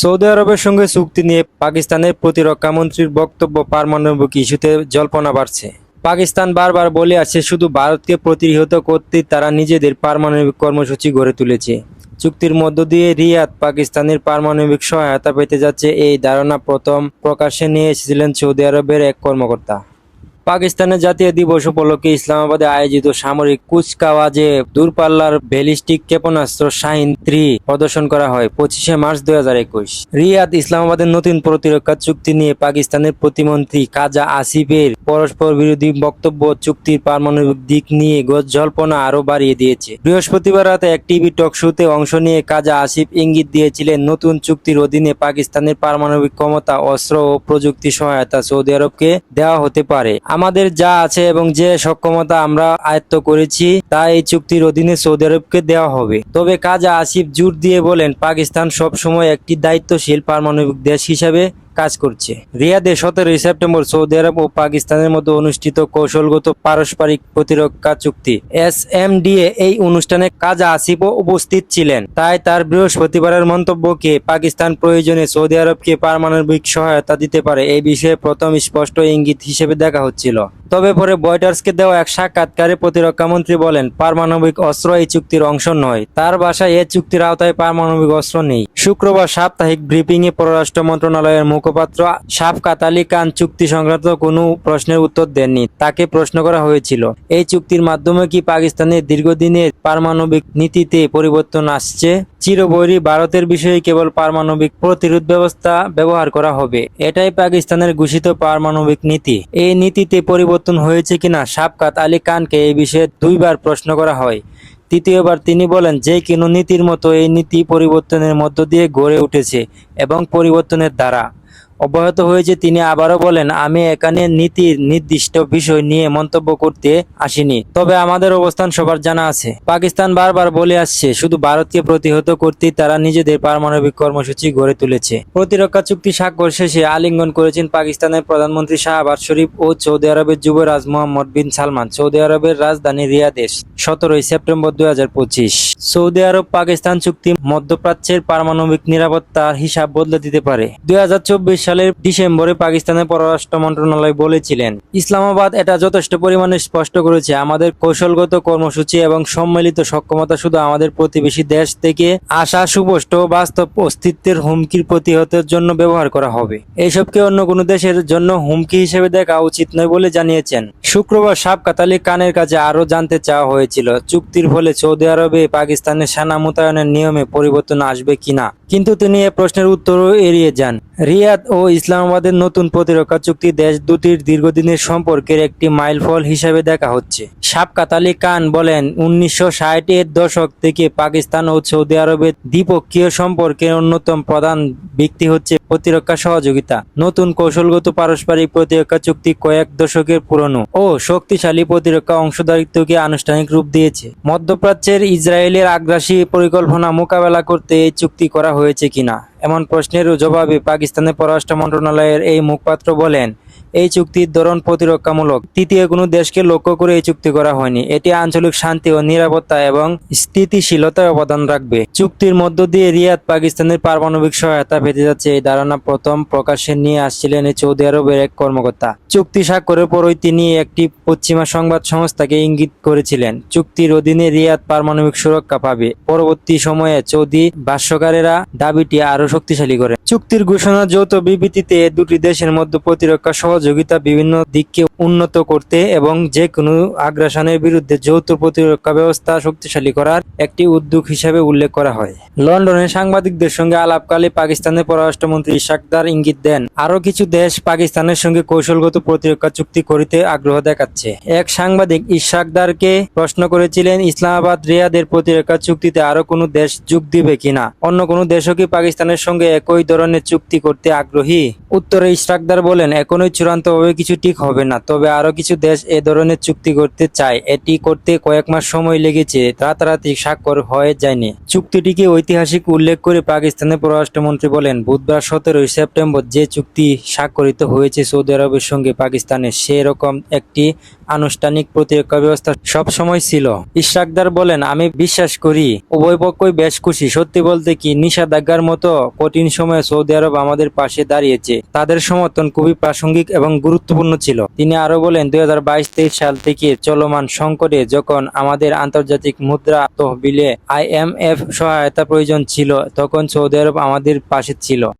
Saudi আরবের সঙ্গে চুক্তি নিয়ে পাকিস্তানের প্রতিরক্ষা মন্ত্রীর বক্তব্য, পারমাণবিক ইস্যুতে জল্পনা বাড়ছে। পাকিস্তান বারবার বলে আসছে শুধু ভারতকে প্রতিহত করতেই তারা নিজেদের পারমাণবিক কর্মসূচি গড়ে তুলেছে। চুক্তির মধ্য দিয়ে রিয়াদ পাকিস্তানের পারমাণবিক সহায়তা পেতে যাচ্ছে, এই ধারণা প্রথম প্রকাশ্যে নিয়ে এসেছিলেন সৌদি আরবের এক কর্মকর্তা। পাকিস্তানের জাতীয় দিবস উপলক্ষে ইসলামাবাদে আয়োজিত সামরিক কুচকাওয়াজে দূরপাল্লার ব্যালিস্টিক ক্ষেপণাস্ত্র শাহিন-3 প্রদর্শন করা হয় 25শে মার্চ 2021। রিয়াদ ইসলামাবাদের নতুন প্রতিরক্ষা চুক্তি নিয়ে পাকিস্তানের প্রতিমন্ত্রী খাজা আসিফের পরস্পর বিরোধী বক্তব্য চুক্তির পারমাণবিক দিক নিয়ে জল্পনা আরও বাড়িয়ে দিয়েছে। বৃহস্পতিবার রাতে এক টিভি টক শোতে অংশ নিয়ে খাজা আসিফ ইঙ্গিত দিয়েছিলেন, নতুন চুক্তির অধীনে পাকিস্তানের পারমাণবিক ক্ষমতা, অস্ত্র ও প্রযুক্তি সহায়তা সৌদি আরবকে দেওয়া হতে পারে। আমাদের যা আছে এবং যে সক্ষমতা আমরা আয়ত্ত করেছি তা এই চুক্তির অধীনে সৌদি আরবকে দেওয়া হবে। তবে খাজা আসিফ জোর দিয়ে বলেন, পাকিস্তান সবসময় একটি দায়িত্বশীল পারমাণবিক দেশ হিসাবে কাজ করছে। রিয়াদে 17 সেপ্টেম্বর সৌদি আরব ও পাকিস্তানের মধ্যে অনুষ্ঠিত কৌশলগত পারস্পরিক প্রতিরক্ষা চুক্তি SMDA এই অনুষ্ঠানে খাজা আসিফও উপস্থিত ছিলেন। তাই তার বৃহস্পতিবারের মন্তব্যকে পাকিস্তান প্রয়োজনে সৌদি আরবকে পারমাণবিক সহায়তা দিতে পারে এই বিষয়ে প্রথম স্পষ্ট ইঙ্গিত হিসেবে দেখা হচ্ছিল। তবে পরে রয়টার্সকে দেওয়া এক সাক্ষাৎকারে প্রতিরক্ষা মন্ত্রী বলেন, পারমাণবিক অস্ত্র এই চুক্তির অংশ নয়। তার ভাষায় এ চুক্তির আওতায় পারমাণবিক অস্ত্র নেই। শুক্রবার সাপ্তাহিক ব্রিফিংয়ে পররাষ্ট্র মন্ত্রণালয়ের মুখপাত্র শাফকাত আলী খান চুক্তি সংক্রান্ত কোনো প্রশ্নের উত্তর দেননি। তাকে প্রশ্ন করা হয়েছিল, এই চুক্তির মাধ্যমে কি পাকিস্তানের দীর্ঘদিনের পারমাণবিক নীতিতে পরিবর্তন আসছে? চিরবৈরী ভারতের বিষয়ে কেবল পারমাণবিক প্রতিরোধ ব্যবস্থা ব্যবহার করা হবে, এটাই পাকিস্তানের ঘোষিত পারমাণবিক নীতি। এই নীতিতে পরিবর্তন হয়েছে কিনা শাফকাত আলী খানকে এই বিষয়ে 2বার প্রশ্ন করা হয়। তৃতীয়বার তিনি বলেন, যে কোনো নীতির মতো এই নীতি পরিবর্তনের মধ্য দিয়ে গড়ে উঠেছে এবং পরিবর্তনের দ্বারা অব্যাহত হয়েছে। তিনি আবারও বলেন, আমি এখানে নীতির নির্দিষ্ট বিষয় নিয়ে মন্তব্য করতে আসিনি, তবে আমাদের অবস্থান সবার জানা আছে। পাকিস্তান বারবার বলে আসছে শুধু ভারতকে প্রতিহত করতেই তারা নিজেদের পারমাণবিক কর্মসূচি গড়ে তুলেছে। প্রতিরক্ষা চুক্তি স্বাক্ষর শেষে আলিঙ্গন করেছেন পাকিস্তানের প্রধানমন্ত্রী শাহবাজ শরীফ ও সৌদি আরবের যুবরাজ মোহাম্মদ বিন সালমান সৌদি আরবের রাজধানী রিয়াদে 17 সেপ্টেম্বর 2025। সৌদি আরব পাকিস্তান চুক্তি মধ্যপ্রাচ্যের পারমাণবিক নিরাপত্তার হিসাব বদলে দিতে পারে। 2024 সালের ডিসেম্বরে পাকিস্তানের পররাষ্ট্র মন্ত্রণালয় বলেছিলেন, ইসলামাবাদ এটা যথেষ্ট পরিমাণে স্পষ্ট করেছে, আমাদের কৌশলগত কর্মসূচি এবং সম্মিলিত সক্ষমতা শুধু আমাদের প্রতিবেশী দেশ থেকে আসা সুস্পষ্ট বাস্তব অস্তিত্বের হুমকির প্রতিহতের জন্য ব্যবহার করা হবে। এইসবকে অন্য কোনো দেশের জন্য হুমকি হিসেবে দেখা উচিত নয় বলে জানিয়েছেন। শুক্রবার শাফকাত আলী খানের কাছে আরও জানতে চাওয়া হয়েছিল, চুক্তির ফলে সৌদি আরবে পাকিস্তানের সেনা মোতায়েনের নিয়মে পরিবর্তন আসবে কিনা, কিন্তু তিনি এ প্রশ্নের উত্তরও এড়িয়ে যান। রিয়াদ ও ইসলামাবাদের নতুন প্রতিরক্ষা চুক্তি দেশ দুটির দীর্ঘদিনের সম্পর্কের একটি মাইলফলক হিসেবে দেখা হচ্ছে। শাফকাত আলী খান বলেন, 1960-এর দশক থেকে পাকিস্তান ও সৌদি আরবের দ্বিপক্ষীয় সম্পর্কের অন্যতম প্রধান ভিত্তি হচ্ছে প্রতিরক্ষা সহযোগিতা। নতুন কৌশলগত পারস্পরিক প্রতিরক্ষা চুক্তি কয়েক দশকের পুরনো ও শক্তিশালী প্রতিরক্ষা অংশীদারিত্বকে আনুষ্ঠানিক রূপ দিয়েছে। মধ্যপ্রাচ্যের ইসরায়েলের আগ্রাসী পরিকল্পনা মোকাবেলা করতে এই চুক্তি করা হয়েছে কিনা এমন প্রশ্নের জবাবে পাকিস্তানের পররাষ্ট্র মন্ত্রণালয়ের এই মুখপাত্র বলেন, এই চুক্তির ধরন প্রতিরক্ষামূলক। তৃতীয় কোনো দেশকে লক্ষ্য করে এই চুক্তি করা হয়নি। এটি আঞ্চলিক শান্তি ও নিরাপত্তা এবং স্থিতিশীলতায় অবদান রাখবে। চুক্তির মধ্য দিয়ে রিয়াদ পাকিস্তানের পারমাণবিক সহায়তা পেতে যাচ্ছে, এই ধারণা প্রথম প্রকাশ্যে নিয়ে আসছিলেন এই সৌদি আরবের এক কর্মকর্তা। চুক্তি স্বাক্ষরের পরই তিনি একটি পশ্চিমা সংবাদ সংস্থাকে ইঙ্গিত করেছিলেন, চুক্তির অধীনে রিয়াদ পারমাণবিক সুরক্ষা পাবে। পরবর্তী সময়ে সৌদি ভাষ্যকারেরা দাবিটি আরও শক্তিশালী করেন। চুক্তির ঘোষণা যৌথ বিবৃতিতে দুটি দেশের মধ্যে প্রতিরক্ষা সহযোগিতা বিভিন্ন দিককে উন্নত করতে এবং যে কোনো আগ্রাসনের বিরুদ্ধে যৌথ প্রতিরক্ষা ব্যবস্থা শক্তিশালী করার একটি উদ্যোগ হিসেবে উল্লেখ করা হয়। লন্ডনে সাংবাদিকদের সঙ্গে আলাপকালে পাকিস্তানের পররাষ্ট্রমন্ত্রী ইশাক দার ইঙ্গিত দেন, আরও কিছু দেশ পাকিস্তানের সঙ্গে কৌশলগত প্রতিরক্ষা চুক্তি করিতে আগ্রহ দেখাচ্ছে। এক সাংবাদিক ইশাক দারকে প্রশ্ন করেছিলেন, ইসলামাবাদ রিয়াদের প্রতিরক্ষা চুক্তিতে আরও কোনো দেশ যোগ দিবে কিনা, অন্য কোনো দেশও কি পাকিস্তানের সঙ্গে একই ধরনের চুক্তি করতে আগ্রহী? উত্তরে ইশাক দার বলেন, এখনই চূড়ান্তভাবে কিছু ঠিক হবে না, তবে আরো কিছু দেশ এ ধরনের চুক্তি করতে চায়। এটি করতে কয়েক মাস সময় লেগেছে, রাতারাতি স্বাক্ষর হয়ে যায়নি। চুক্তিটিকে ঐতিহাসিক উল্লেখ করে পাকিস্তানের পররাষ্ট্রমন্ত্রী বলেন, বুধবার 17 সেপ্টেম্বর যে চুক্তি স্বাক্ষরিত হয়েছে সৌদি আরবের সঙ্গে পাকিস্তানের, সেরকম একটি আনুষ্ঠানিক প্রতিরক্ষা ব্যবস্থা সব সময় ছিল। ইশরাকদার বলেন, আমি বিশ্বাস করি উভয় পক্ষই বেশ খুশি। সত্যি বলতে কি, নিষেধাজ্ঞার মতো কঠিন সময়ে সৌদি আরব আমাদের পাশে দাঁড়িয়েছে। তাদের সমর্থন খুবই প্রাসঙ্গিক এবং গুরুত্বপূর্ণ ছিল। তিনি আরো বলেন, 2022-23 সাল থেকে চলমান সংকটে যখন আমাদের আন্তর্জাতিক মুদ্রা তহবিলে IMF সহায়তা প্রয়োজন ছিল, তখন সৌদি আরব আমাদের পাশে ছিল।